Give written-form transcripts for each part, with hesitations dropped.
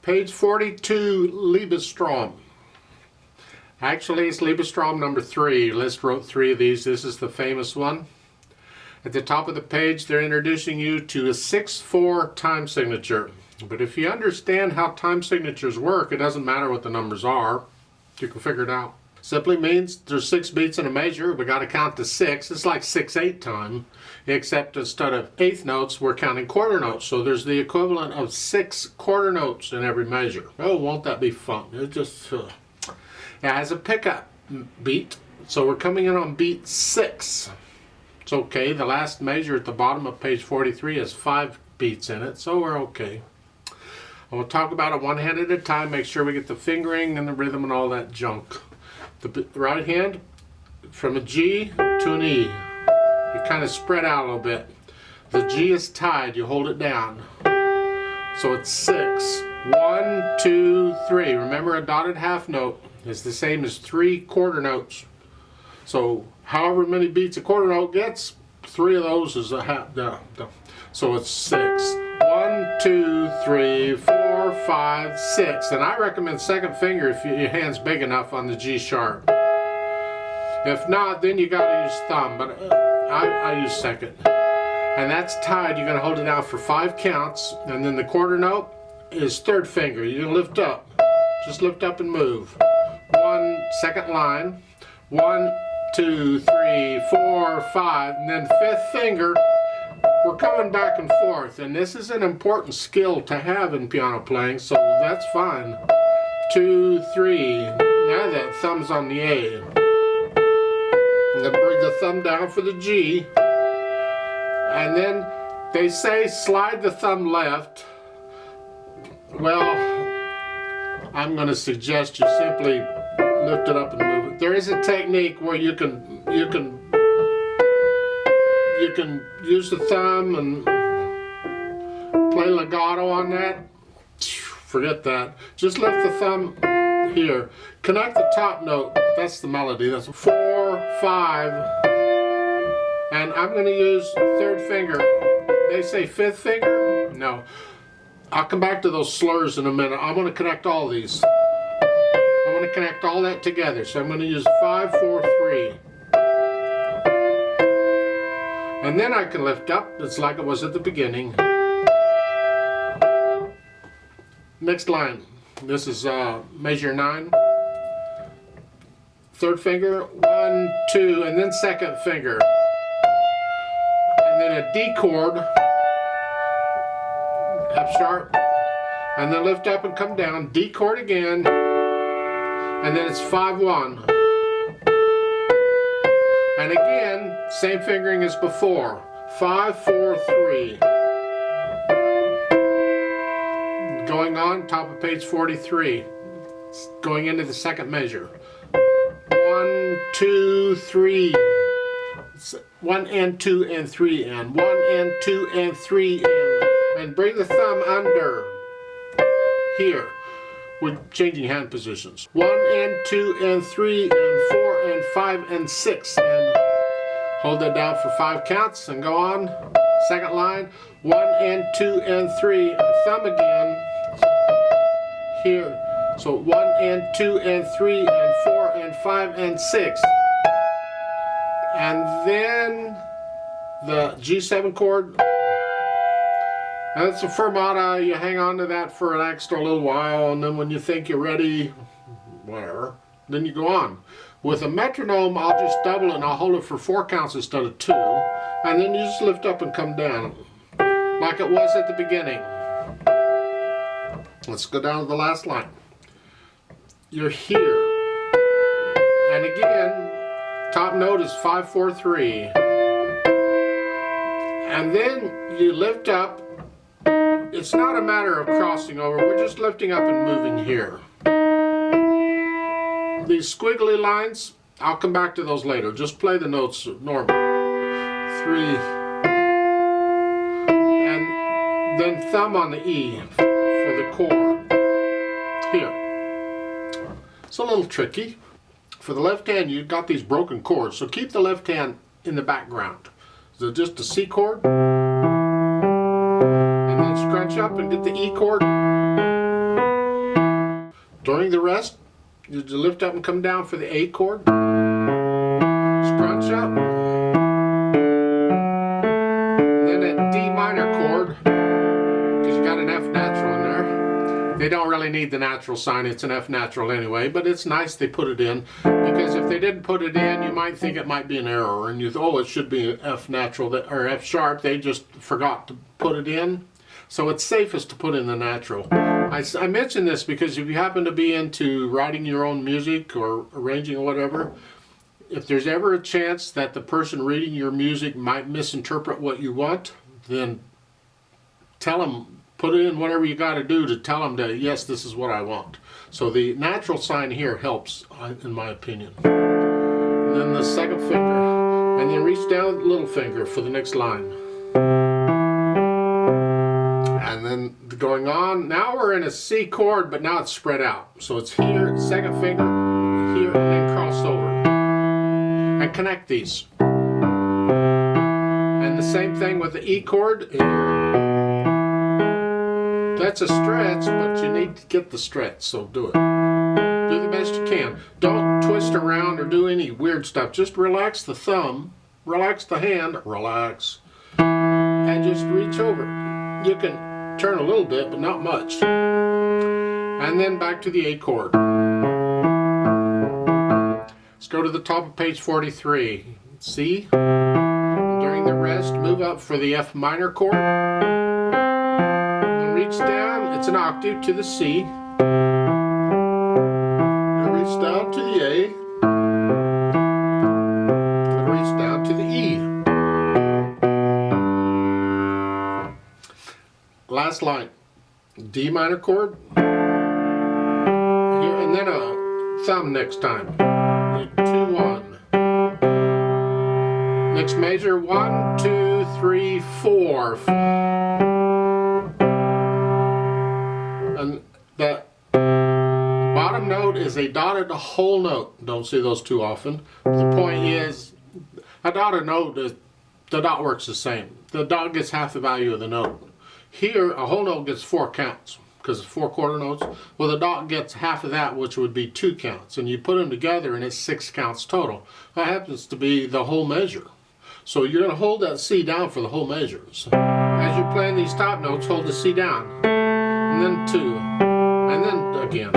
Page 42, Liebestraum. Actually, it's Liebestraum number 3. Liszt wrote 3 of these. This is the famous one. At the top of the page, they're introducing you to a 6/4 time signature. But if you understand how time signatures work, it doesn't matter what the numbers are. You can figure it out. Simply means there's 6 beats in a measure. We got to count to 6. It's like 6/8 time, except instead of eighth notes, we're counting quarter notes. So there's the equivalent of 6 quarter notes in every measure. Oh, won't that be fun? It just it has a pickup beat. So we're coming in on beat 6. It's okay. The last measure at the bottom of page 43 has 5 beats in it, so we're okay. We'll talk about it one hand at a time. Make sure we get the fingering and the rhythm and all that junk. The right hand, from a G to an E. You kind of spread out a little bit. The G is tied. You hold it down. So it's 6. 1, 2, 3. Remember, a dotted half note is the same as 3 quarter notes. So however many beats a quarter note gets, 3 of those is a half. So it's 6. 1, 2, 3, 4, 5, 6. And I recommend second finger if your hand's big enough on the G sharp. If not, then you gotta use thumb, but I use second. And that's tied. You're gonna hold it down for 5 counts, and then the quarter note is third finger. You're gonna lift up. Just lift up and move. 1, second line. 1, 2, 3, 4, 5, and then 5th finger. We're coming back and forth, and this is an important skill to have in piano playing, so that's fine. 2, 3. Now that thumb's on the A. I'm going to bring the thumb down for the G, and then they say slide the thumb left. Well, I'm going to suggest you simply lift it up and move it. There is a technique where you can use the thumb and play legato on that. Forget that. Just lift the thumb here. Connect the top note. That's the melody. That's 4, 5. And I'm going to use third finger. They say 5th finger? No. I'll come back to those slurs in a minute. I want to connect all these. I want to connect all that together. So I'm going to use 5, 4, 3. And then I can lift up. It's like it was at the beginning. Next line. This is measure 9. Third finger, 1, 2, and then second finger. And then a D chord, F sharp, and then lift up and come down, D chord again, and then it's 5, 1. And again, same fingering as before. 5, 4, 3. Going on, top of page 43. Going into the second measure. 1, 2, 3. 1 and 2 and 3 and 1 and 2 and 3 and bring the thumb under here. We're changing hand positions. 1 and 2 and 3 and 4 and 5 and 6, and hold that down for 5 counts and go on. Second line, 1 and 2 and 3, thumb again here. So 1 and 2 and 3 and 4 and 5 and 6. And then the G7 chord. That's a fermata. You hang on to that for an extra little while, and then when you think you're ready, whatever, then you go on. With a metronome, I'll just double it and I'll hold it for 4 counts instead of 2. And then you just lift up and come down, like it was at the beginning. Let's go down to the last line. You're here. And again, top note is 5, 4, 3. And then you lift up. It's not a matter of crossing over. We're just lifting up and moving here. These squiggly lines, I'll come back to those later. Just play the notes normal. 3. And then thumb on the E for the chord. Here. It's a little tricky. For the left hand, you've got these broken chords, so keep the left hand in the background. So just a C chord, and then scrunch up and get the E chord, During the rest, you lift up and come down for the A chord, scrunch up, then that D minor chord, because you got an F natural in there. They don't really need the natural sign, it's an F natural anyway, but it's nice they put it in, because if they didn't put it in, you might think it might be an error, and you thought, oh, it should be an F natural, or F sharp, they just forgot to put it in. So it's safest to put in the natural. I mention this because if you happen to be into writing your own music or arranging or whatever, if there's ever a chance that the person reading your music might misinterpret what you want, then tell them, put in whatever you got to do to tell them that, yes, this is what I want. So the natural sign here helps, in my opinion. And then the second finger, and then reach down with the little finger for the next line. And then going on, now we're in a C chord, but now it's spread out. So it's here, second finger, here, and then cross over. And connect these. And the same thing with the E chord. That's a stretch, but you need to get the stretch, so do it. Do the best you can. Don't twist around or do any weird stuff. Just relax the thumb, relax the hand, relax, and just reach over. You can turn a little bit, but not much. And then back to the A chord. Let's go to the top of page 43. C. During the rest, move up for the F minor chord. And reach down, it's an octave, to the C. And reach down to the A. And reach down to the E. Last line, D minor chord, here, and then a thumb next time. 2, 1. Next measure, 1, 2, 3, 4. And the bottom note is a dotted whole note. Don't see those too often. The point is, a dotted note, the dot works the same. The dot gets half the value of the note. Here, a whole note gets 4 counts, because it's 4 quarter notes. Well, the dot gets half of that, which would be 2 counts. And you put them together, and it's 6 counts total. That happens to be the whole measure. So you're going to hold that C down for the whole measure. So as you're playing these top notes, hold the C down. And then 2. And then again.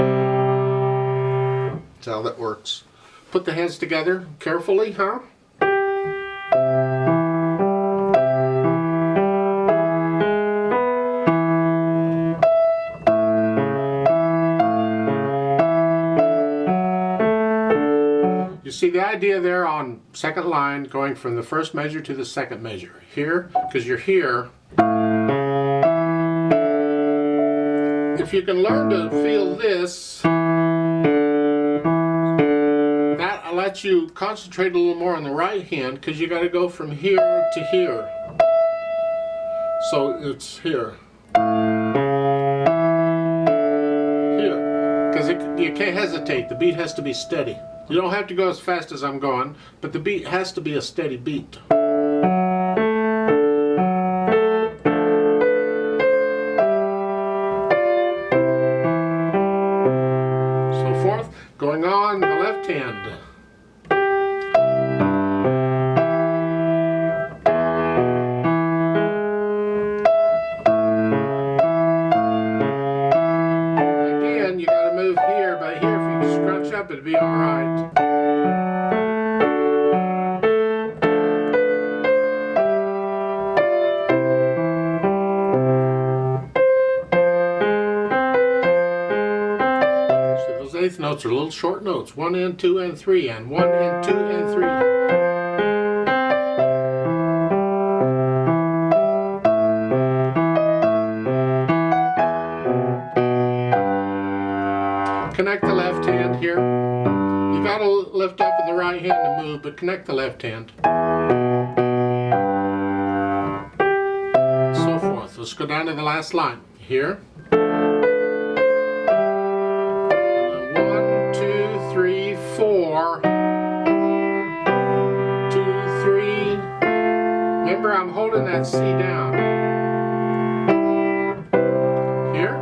That's how that works. Put the hands together carefully, huh? You see the idea there on second line, going from the first measure to the second measure. Here, because you're here. If you can learn to feel this, that lets you concentrate a little more on the right hand, because you got to go from here to here. So it's here. Here. Because you can't hesitate. The beat has to be steady. You don't have to go as fast as I'm going, but the beat has to be a steady beat. So forth, going on the left hand. Again, you got to move here, but here if you can scrunch up, it'd be all right. Eighth notes are little short notes, 1 and 2 and 3, and 1 and 2 and 3. Connect the left hand here. You gotta lift up with the right hand to move, but connect the left hand. So forth. Let's go down to the last line. Here. 3, 4, 2, 3. Remember, I'm holding that C down. Here.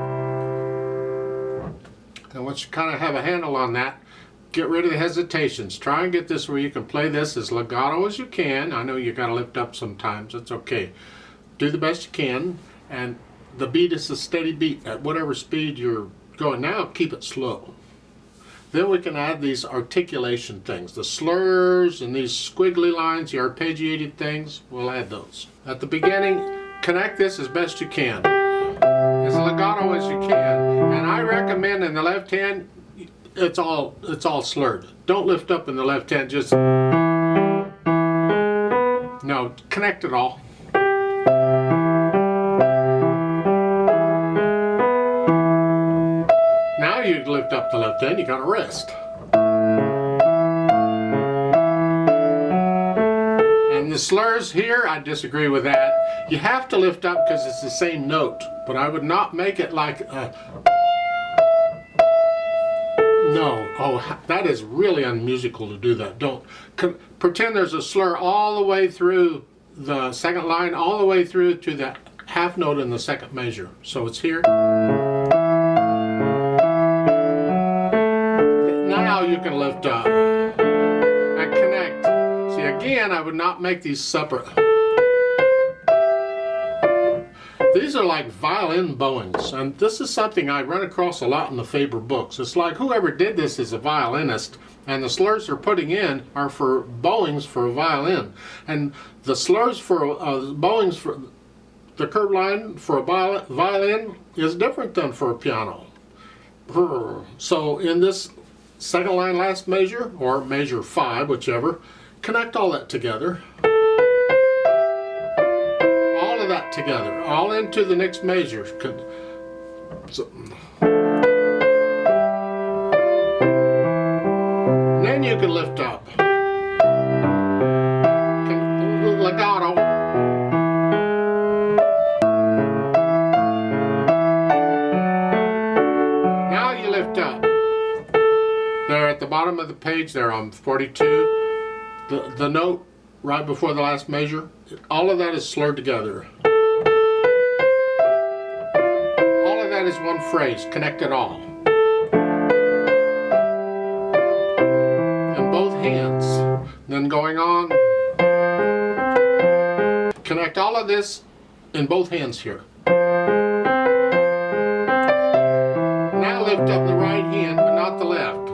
And once you kind of have a handle on that, get rid of the hesitations. Try and get this where you can play this as legato as you can. I know you got to lift up sometimes. It's okay. Do the best you can, and the beat is a steady beat at whatever speed you're going. Now keep it slow. Then we can add these articulation things, the slurs and these squiggly lines, the arpeggiated things. We'll add those. At the beginning, connect this as best you can, as legato as you can. And I recommend in the left hand, it's all slurred. Don't lift up in the left hand, just no, connect it all. Now you lift up the left hand, you gotta rest. And the slurs here, I disagree with that. You have to lift up because it's the same note, but I would not make it like no. Oh, that is really unmusical to do that. Don't pretend there's a slur all the way through the second line, all the way through to the half note in the second measure. So it's here. Now you can lift up and connect. See, again, I would not make these separate. These are like violin bowings, and this is something I run across a lot in the Faber books. It's like whoever did this is a violinist, and the slurs they're putting in are for bowings for a violin. And the slurs for bowings for the curve line for a violin is different than for a piano. So in this second line last measure, or measure 5, whichever, connect all that together. All of that together, all into the next measure. So, then you can lift up. Legato. Now you lift up. There at the bottom of the page there on 42, the note right before the last measure, all of that is slurred together. All of that is one phrase, connect it all. In both hands. Then going on, connect all of this in both hands here. Now lift up the right hand, but not the left.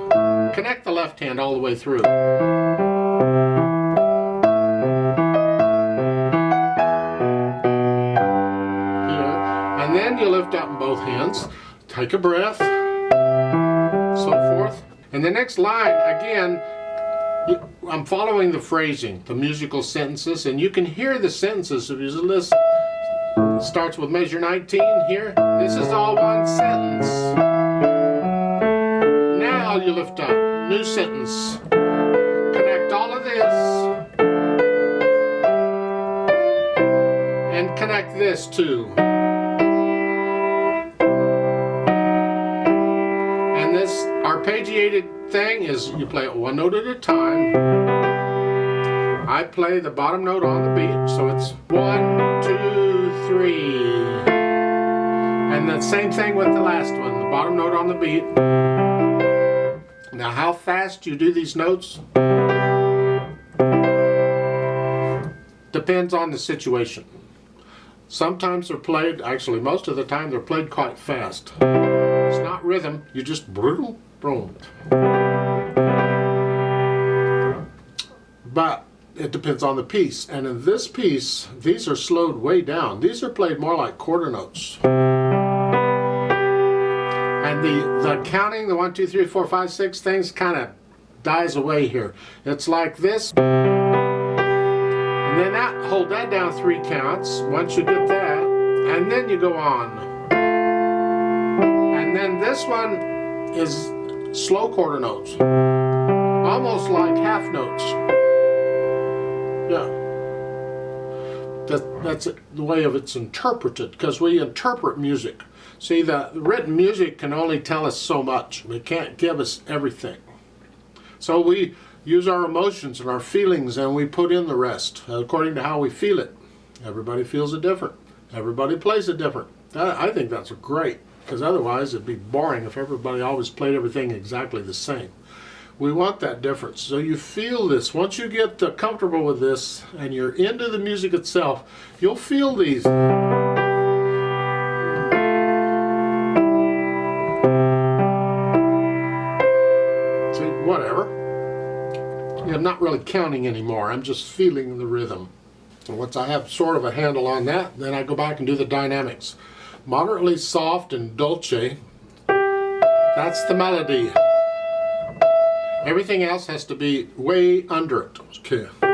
Connect the left hand all the way through. And then you lift up in both hands, take a breath, so forth. And the next line, again, I'm following the phrasing, the musical sentences, and you can hear the sentences if you listen. It starts with measure 19 here. This is all one sentence. Now you lift up, new sentence. Connect all of this. And connect this too. And this arpeggiated thing is you play it one note at a time. I play the bottom note on the beat, so it's 1, 2, 3. And the same thing with the last one, the bottom note on the beat. Now how fast you do these notes depends on the situation. Sometimes they're played, actually most of the time they're played quite fast. It's not rhythm, you just boom, boom. But it depends on the piece. And in this piece, these are slowed way down. These are played more like quarter notes. And the counting, the 1, 2, 3, 4, 5, 6 things kind of dies away here. It's like this. And then hold that down 3 counts once you get that. And then you go on. And then this one is slow quarter notes. Almost like half notes. Yeah. That's the way of it's interpreted, because we interpret music. See, the written music can only tell us so much. It can't give us everything. So we use our emotions and our feelings, and we put in the rest according to how we feel it. Everybody feels it different. Everybody plays it different. I think that's great. because otherwise it'd be boring if everybody always played everything exactly the same. We want that difference. So you feel this. Once you get comfortable with this and you're into the music itself, you'll feel these. See, whatever. I'm not really counting anymore. I'm just feeling the rhythm. And once I have sort of a handle on that, then I go back and do the dynamics. Moderately soft and dolce. That's the melody. Everything else has to be way under it. Okay. Then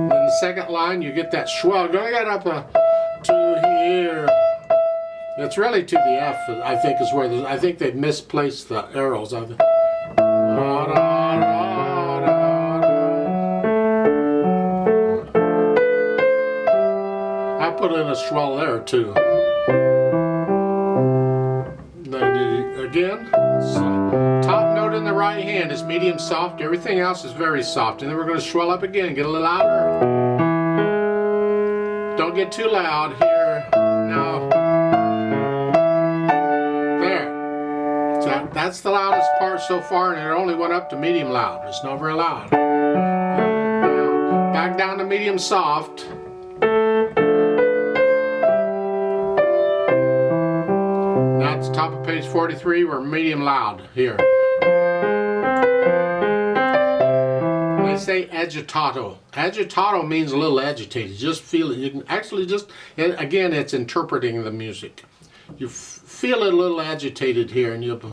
the second line, you get that swell. Go get up to here. It's really to the F, I think, is where I think they've misplaced the arrows. I put in a swell there too. Again, top note in the right hand is medium soft, everything else is very soft. And then we're going to swell up again, get a little louder. Don't get too loud here. Now, there. So that's the loudest part so far, and it only went up to medium loud. It's not very loud. Now, back down to medium soft. Top of page 43, we're medium loud here. They say agitato. Agitato means a little agitated. Just feel it. You can actually just, again, it's interpreting the music. You feel it a little agitated here, and you. In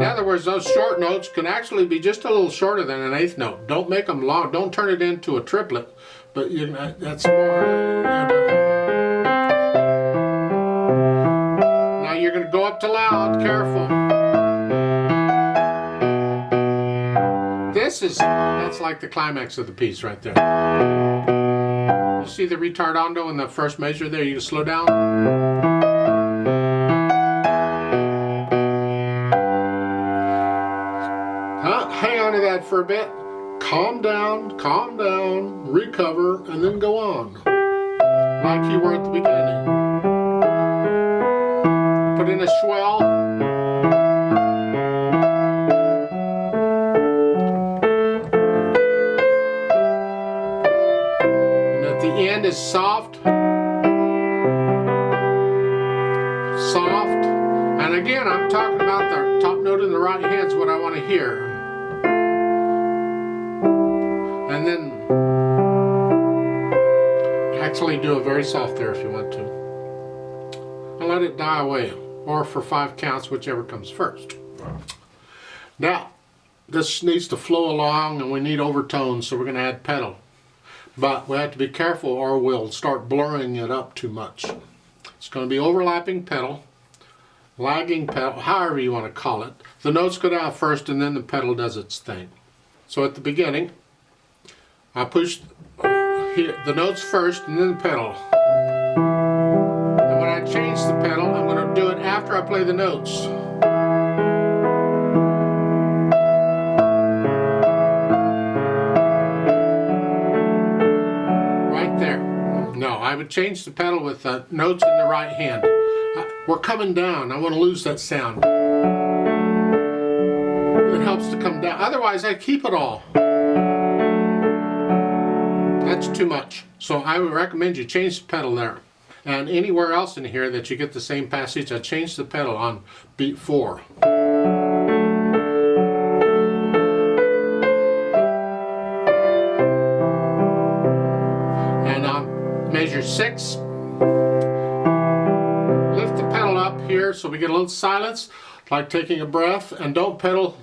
other words, those short notes can actually be just a little shorter than an eighth note. Don't make them long. Don't turn it into a triplet. But that's more. You're going to go up to loud, careful. That's like the climax of the piece right there. You see the ritardando in the first measure there? You can slow down. Hang on to that for a bit. Calm down, recover, and then go on. Like you were at the beginning. Put in a swell. And at the end is soft. Soft. And again, I'm talking about the top note in the right hand is what I want to hear. And then actually do a very soft there if you want to. And let it die away. Or for 5 counts, whichever comes first. Now, this needs to flow along and we need overtones, so we're going to add pedal. But we have to be careful or we'll start blurring it up too much. It's going to be overlapping pedal, lagging pedal, however you want to call it. The notes go down first and then the pedal does its thing. So at the beginning, I push the notes first and then the pedal. And when I change the pedal, I'm going to do it after I play the notes. Right there. No, I would change the pedal with the notes in the right hand. We're coming down. I want to lose that sound. It helps to come down. Otherwise, I keep it all. That's too much. So I would recommend you change the pedal there. And anywhere else in here that you get the same passage, I change the pedal on beat 4. And on measure 6, lift the pedal up here so we get a little silence, like taking a breath, and don't pedal.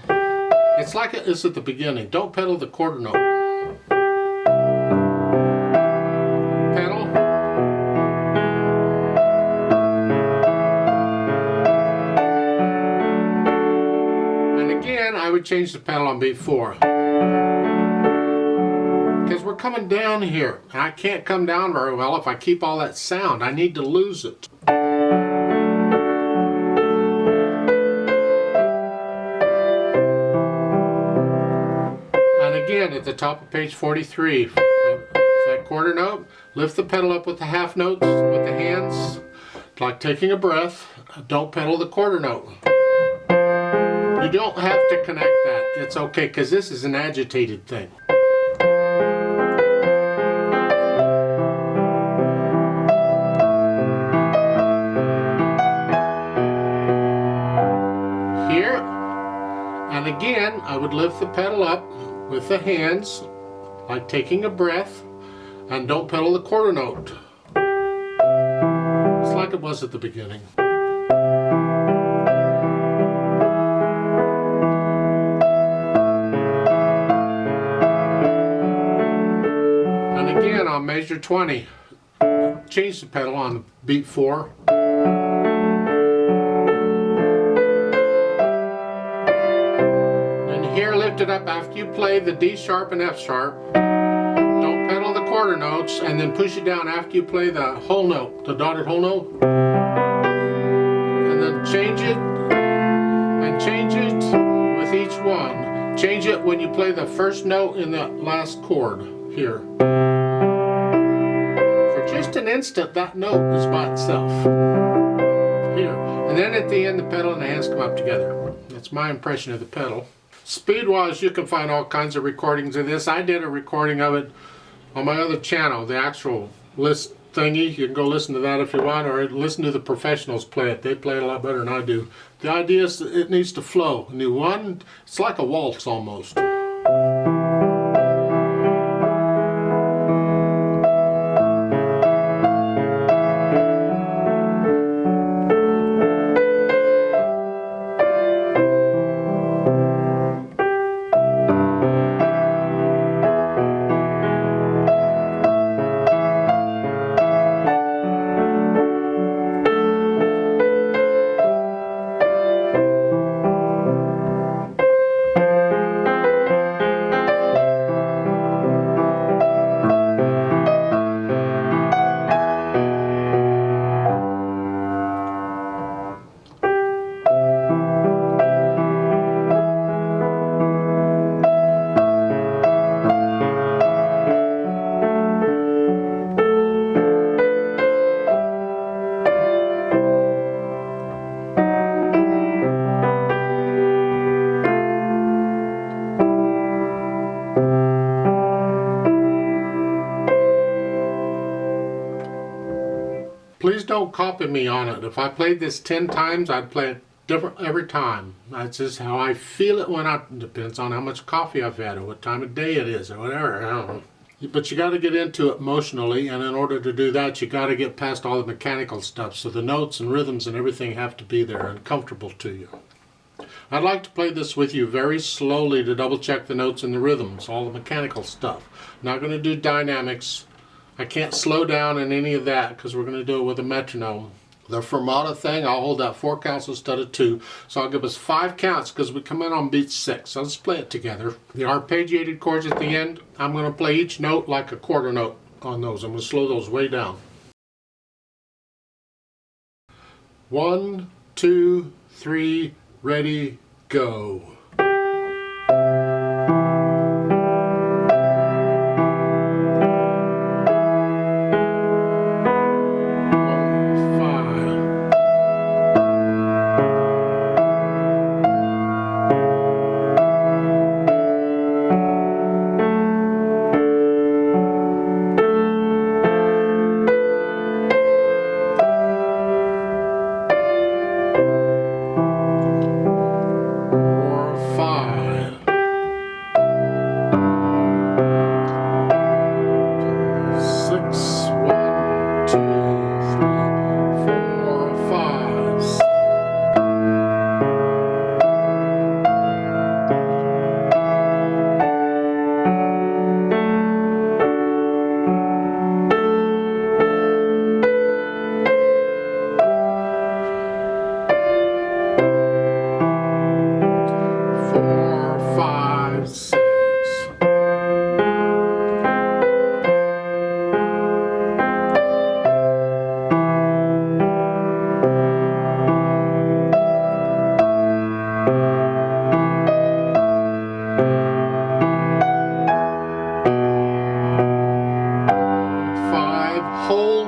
It's like it is at the beginning. Don't pedal the quarter note. I would change the pedal on beat 4 because we're coming down here and I can't come down very well if I keep all that sound. I need to lose it. And again, at the top of page 43. That quarter note, lift the pedal up with the half notes with the hands, like taking a breath. Don't pedal the quarter note. You don't have to connect that. It's okay, because this is an agitated thing. Here, and again, I would lift the pedal up with the hands, like taking a breath, and don't pedal the quarter note. It's like it was at the beginning. And again, on measure 20, change the pedal on beat 4. Here, lift it up after you play the D sharp and F sharp. Don't pedal the quarter notes, and then push it down after you play the whole note, the dotted whole note. And then change it, and change it with each one. Change it when you play the first note in the last chord, here. For just an instant, that note is by itself. Here. And then at the end, the pedal and the hands come up together. That's my impression of the pedal. Speed-wise, you can find all kinds of recordings of this. I did a recording of it on my other channel, the actual Liszt thingy. You can go listen to that if you want, or listen to the professionals play it. They play it a lot better than I do. The idea is that it needs to flow. And it's like a waltz almost. Please don't copy me on it. If I played this 10 times, I'd play it different every time. That's just how I feel it when depends on how much coffee I've had or what time of day it is or whatever. I don't know. But you got to get into it emotionally, and in order to do that, you got to get past all the mechanical stuff. So the notes and rhythms and everything have to be there and comfortable to you. I'd like to play this with you very slowly to double check the notes and the rhythms, all the mechanical stuff. Not going to do dynamics. I can't slow down in any of that because we're going to do it with a metronome. The fermata thing, I'll hold that 4 counts instead of 2. So I'll give us 5 counts because we come in on beat 6. So let's play it together. The arpeggiated chords at the end, I'm going to play each note like a quarter note on those. I'm going to slow those way down. 1, 2, 3, ready, go. whole